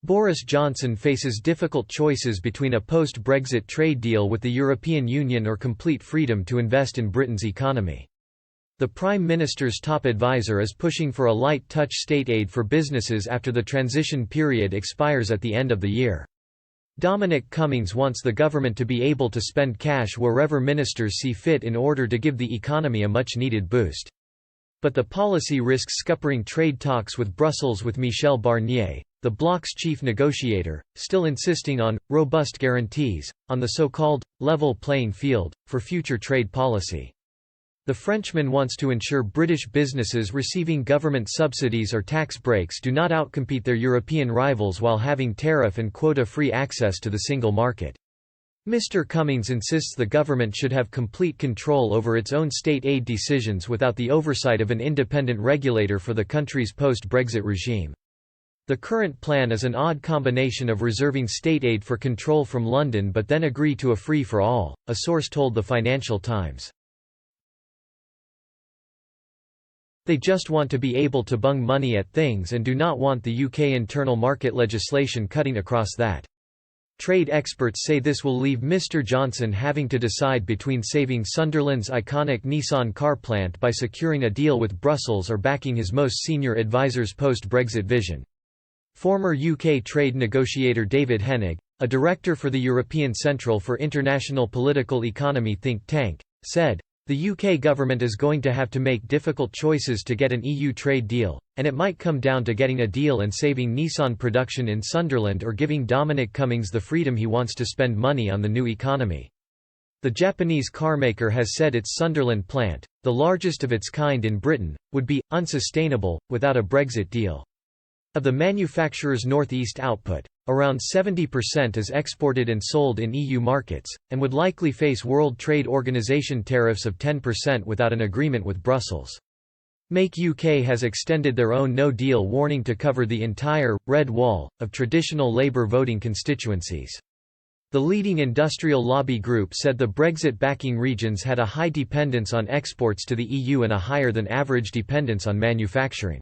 Boris Johnson faces difficult choices between a post-Brexit trade deal with the European Union or complete freedom to invest in Britain's economy. The Prime Minister's top advisor is pushing for a light-touch state aid for businesses after the transition period expires at the end of the year. Dominic Cummings wants the government to be able to spend cash wherever ministers see fit in order to give the economy a much-needed boost. But the policy risks scuppering trade talks with Brussels, with Michel Barnier, the bloc's chief negotiator, still insisting on robust guarantees, on the so-called level playing field, for future trade policy. The Frenchman wants to ensure British businesses receiving government subsidies or tax breaks do not outcompete their European rivals while having tariff and quota-free access to the single market. Mr. Cummings insists the government should have complete control over its own state aid decisions without the oversight of an independent regulator for the country's post-Brexit regime. The current plan is an odd combination of reserving state aid for control from London but then agree to a free-for-all, a source told the Financial Times. They just want to be able to bung money at things and do not want the UK internal market legislation cutting across that. Trade experts say this will leave Mr. Johnson having to decide between saving Sunderland's iconic Nissan car plant by securing a deal with Brussels or backing his most senior advisor's post-Brexit vision. Former UK trade negotiator David Hennig, a director for the European Central for International Political Economy think tank, said, "The UK government is going to have to make difficult choices to get an EU trade deal, and it might come down to getting a deal and saving Nissan production in Sunderland or giving Dominic Cummings the freedom he wants to spend money on the new economy." The Japanese carmaker has said its Sunderland plant, the largest of its kind in Britain, would be unsustainable without a Brexit deal. Of the manufacturer's northeast output, around 70% is exported and sold in EU markets, and would likely face World Trade Organization tariffs of 10% without an agreement with Brussels. Make UK has extended their own no-deal warning to cover the entire «red wall» of traditional Labour voting constituencies. The leading industrial lobby group said the Brexit-backing regions had a high dependence on exports to the EU and a higher than average dependence on manufacturing.